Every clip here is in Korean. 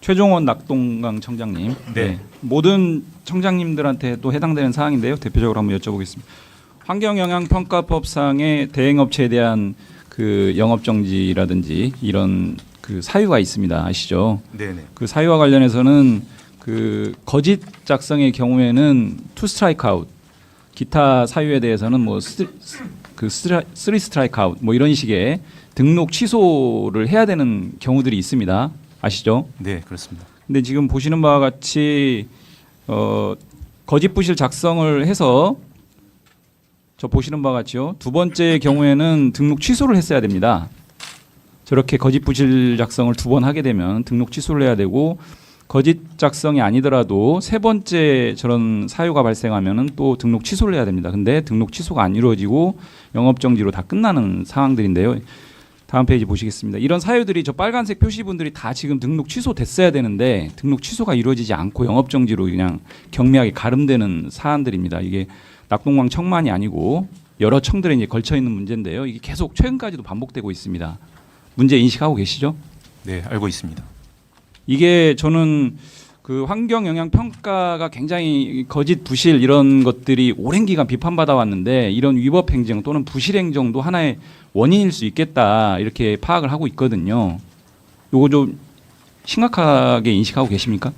최종원 낙동강 청장님. 네. 모든 청장님들한테 또 해당되는 사항인데요. 대표적으로 한번 여쭤보겠습니다. 환경영향평가법상의 대행업체에 대한 그 영업정지라든지 이런 그 사유가 있습니다. 아시죠? 네네. 그 사유와 관련해서는 그 거짓 작성의 경우에는 투 스트라이크 아웃, 기타 사유에 대해서는 뭐 쓰리 스트라이크 아웃 뭐 이런 식의 등록 취소를 해야 되는 경우들이 있습니다. 아시죠? 네, 그렇습니다. 근데 지금 보시는 바와 같이 거짓 부실 작성을 해서 저 보시는 바와 같이요. 두 번째 경우에는 등록 취소를 했어야 됩니다. 저렇게 거짓 부실 작성을 두 번 하게 되면 등록 취소를 해야 되고 거짓 작성이 아니더라도 세 번째 저런 사유가 발생하면은 또 등록 취소를 해야 됩니다. 근데 등록 취소가 안 이루어지고 영업 정지로 다 끝나는 상황들인데요. 다음 페이지 보시겠습니다. 이런 사유들이 저 빨간색 표시분들이 다 지금 등록 취소됐어야 되는데 등록 취소가 이루어지지 않고 영업 정지로 그냥 경미하게 가름되는 사안들입니다. 이게 낙동강 청만이 아니고 여러 청들에 이제 걸쳐 있는 문제인데요. 이게 계속 최근까지도 반복되고 있습니다. 문제 인식하고 계시죠? 네, 알고 있습니다. 이게 저는 그 환경 영향 평가가 굉장히 거짓 부실 이런 것들이 오랜 기간 비판받아 왔는데 이런 위법 행정 또는 부실 행정도 하나의 원인일 수 있겠다 이렇게 파악을 하고 있거든요. 요거 좀 심각하게 인식하고 계십니까?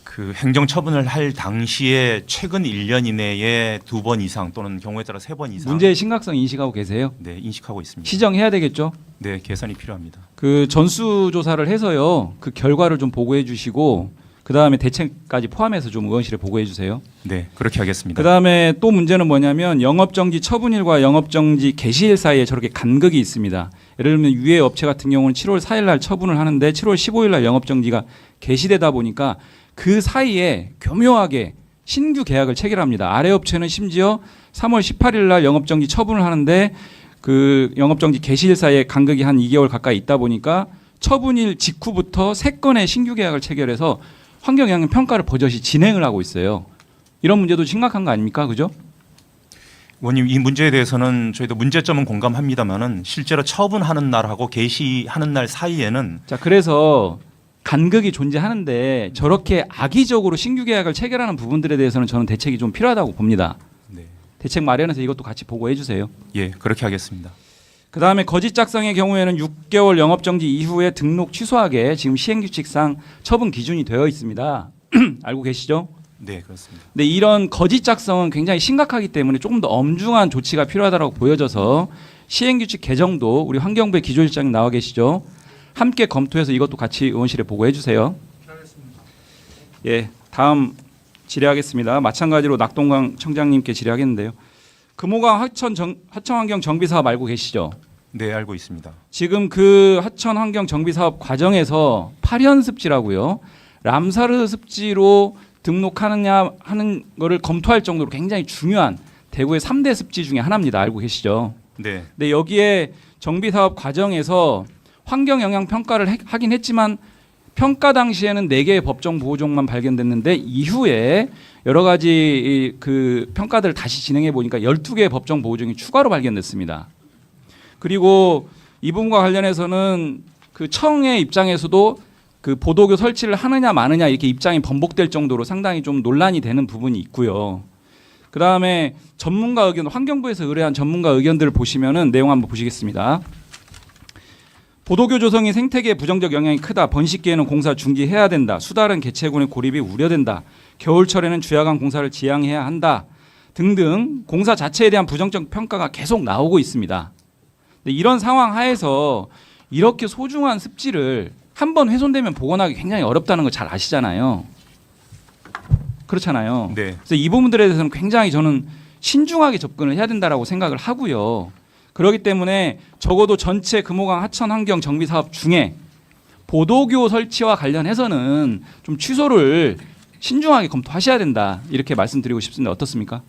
그 행정 처분을 할 당시에 최근 1년 이내에 2번 이상 또는 경우에 따라 3번 이상 문제의 심각성 인식하고 계세요? 네, 인식하고 있습니다. 시정해야 되겠죠? 네, 개선이 필요합니다. 그 전수 조사를 해서요. 그 결과를 좀 보고해 주시고 그다음에 대책까지 포함해서 좀 의원실에 보고해 주세요. 네, 그렇게 하겠습니다. 그다음에 또 문제는 뭐냐면 영업정지 처분일과 영업정지 개시일 사이에 저렇게 간극이 있습니다. 예를 들면 유해 업체 같은 경우는 7월 4일 날 처분을 하는데 7월 15일 날 영업정지가 개시되다 보니까 그 사이에 교묘하게 신규 계약을 체결합니다. 아래 업체는 심지어 3월 18일 날 영업정지 처분을 하는데 그 영업정지 개시일 사이에 간극이 한 2개월 가까이 있다 보니까 처분일 직후부터 3건의 신규 계약을 체결해서 환경영향 평가를 버젓이 진행을 하고 있어요. 이런 문제도 심각한 거 아닙니까? 그죠? 의원님, 이 문제에 대해서는 저희도 문제점은 공감합니다만은 실제로 처분하는 날하고 개시하는 날 사이에는 자, 그래서 간극이 존재하는데 저렇게 악의적으로 신규 계약을 체결하는 부분들에 대해서는 저는 대책이 좀 필요하다고 봅니다. 네. 대책 마련해서 이것도 같이 보고해 주세요. 예, 그렇게 하겠습니다. 그다음에 거짓 작성의 경우에는 6개월 영업정지 이후에 등록 취소하게 지금 시행규칙상 처분 기준이 되어 있습니다. 알고 계시죠? 네, 그렇습니다. 근데 이런 거짓 작성은 굉장히 심각하기 때문에 조금 더 엄중한 조치가 필요하다고 보여져서 시행규칙 개정도 우리 환경부의 기조실장님 나와 계시죠? 함께 검토해서 이것도 같이 의원실에 보고해 주세요. 예, 다음 질의하겠습니다. 마찬가지로 낙동강 청장님께 질의하겠는데요. 금호강 하천환경 정비사업 알고 계시죠? 네, 알고 있습니다. 지금 그 하천환경 정비사업 과정에서 8현 습지라고요. 람사르 습지로 등록하느냐 하는 거를 검토할 정도로 굉장히 중요한 대구의 3대 습지 중에 하나입니다. 알고 계시죠? 네. 근데 여기에 정비사업 과정에서 환경영향 평가를 하긴 했지만 평가 당시에는 4개의 법정 보호종만 발견됐는데 이후에 여러 가지 그 평가들을 다시 진행해 보니까 12개의 법정 보호종이 추가로 발견됐습니다. 그리고 이 부분과 관련해서는 그 청의 입장에서도 그 보도교 설치를 하느냐 마느냐 이렇게 입장이 번복될 정도로 상당히 좀 논란이 되는 부분이 있고요. 그다음에 전문가 의견, 환경부에서 의뢰한 전문가 의견들을 보시면은 내용 한번 보시겠습니다. 보도교 조성이 생태계에 부정적 영향이 크다. 번식기에는 공사 중지해야 된다. 수다른 개체군의 고립이 우려된다. 겨울철에는 주야간 공사를 지양해야 한다. 등등 공사 자체에 대한 부정적 평가가 계속 나오고 있습니다. 근데 이런 상황 하에서 이렇게 소중한 습지를 한번 훼손되면 복원하기 굉장히 어렵다는 거 잘 아시잖아요. 그렇잖아요. 네. 그래서 이 부분들에 대해서는 굉장히 저는 신중하게 접근을 해야 된다라고 생각을 하고요. 그렇기 때문에 적어도 전체 금호강 하천 환경 정비 사업 중에 보도교 설치와 관련해서는 좀 취소를 신중하게 검토하셔야 된다. 이렇게 말씀드리고 싶습니다. 어떻습니까?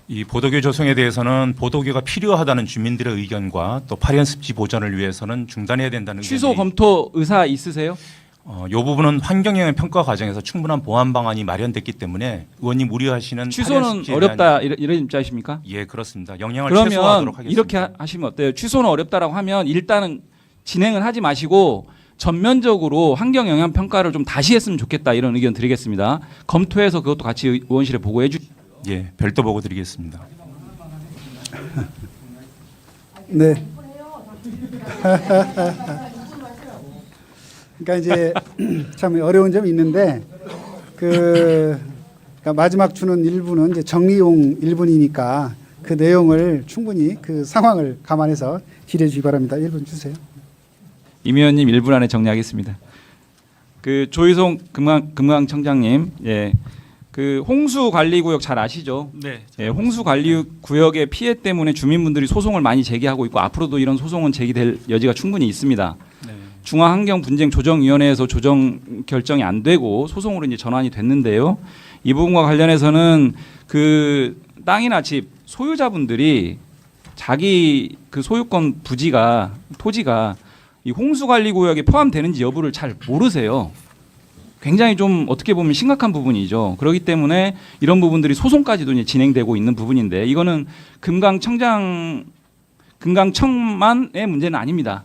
이 보도교 조성에 대해서는 보도교가 필요하다는 주민들의 의견과 또 8현 습지 보전을 위해서는 중단해야 된다는 취소 의견이 검토 의사 있으세요? 이 부분은 환경영향 평가 과정에서 충분한 보완 방안이 마련됐기 때문에 의원님 우려하시는 8현 취소는 습지에 어렵다 대한 이런 입장이십니까? 예, 그렇습니다. 영향을 최소화하도록 그러면 하겠습니다. 이렇게 하시면 어때요? 취소는 어렵다라고 하면 일단은 진행을 하지 마시고 전면적으로 환경 영향 평가를 좀 다시 했으면 좋겠다 이런 의견 드리겠습니다. 검토해서 그것도 같이 의원실에 보고해 주. 예, 별도 보고 드리겠습니다. 네. 그러니까 이제 참 어려운 점이 있는데 그러니까 마지막 주는 일부는 이제 정리용 일분이니까 그 내용을 충분히 그 상황을 감안해서 질의해 주기 바랍니다. 1분 주세요. 임 의원님 1분 안에 정리하겠습니다. 그 조희송 금강청장님, 예, 그 홍수관리구역 잘 아시죠? 네. 예, 홍수관리구역의 피해 때문에 주민분들이 소송을 많이 제기하고 있고 앞으로도 이런 소송은 제기될 여지가 충분히 있습니다. 네. 중앙환경분쟁조정위원회에서 조정 결정이 안 되고 소송으로 이제 전환이 됐는데요. 이 부분과 관련해서는 그 땅이나 집 소유자분들이 자기 그 소유권 부지가 토지가 이 홍수관리구역에 포함되는지 여부를 잘 모르세요. 굉장히 좀 어떻게 보면 심각한 부분이죠. 그렇기 때문에 이런 부분들이 소송까지도 이제 진행되고 있는 부분인데 이거는 금강청만의 문제는 아닙니다.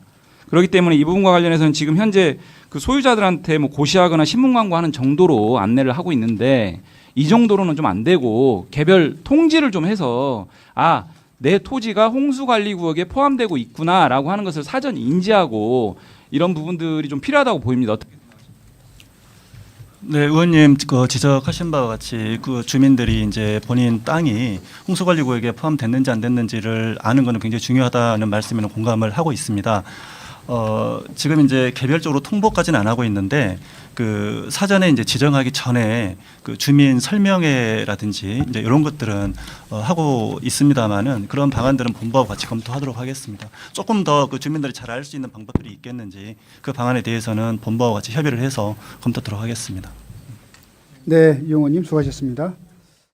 그렇기 때문에 이 부분과 관련해서는 지금 현재 그 소유자들한테 뭐 고시하거나 신문 광고하는 정도로 안내를 하고 있는데 이 정도로는 좀 안 되고 개별 통지를 좀 해서 내 토지가 홍수관리구역에 포함되고 있구나라고 하는 것을 사전 인지하고 이런 부분들이 좀 필요하다고 보입니다. 네, 의원님 그 지적하신 바와 같이 그 주민들이 이제 본인 땅이 홍수관리구역에 포함됐는지 안 됐는지를 아는 것은 굉장히 중요하다는 말씀에는 공감을 하고 있습니다. 지금 이제 개별적으로 통보까지는 안 하고 있는데 그 사전에 이제 지정하기 전에 그 주민 설명회라든지 이제 이런 것들은 하고 있습니다만은 그런 방안들은 본부하고 같이 검토하도록 하겠습니다. 조금 더 그 주민들이 잘 알 수 있는 방법들이 있겠는지 그 방안에 대해서는 본부하고 같이 협의를 해서 검토하도록 하겠습니다. 네, 이 의원님 수고하셨습니다.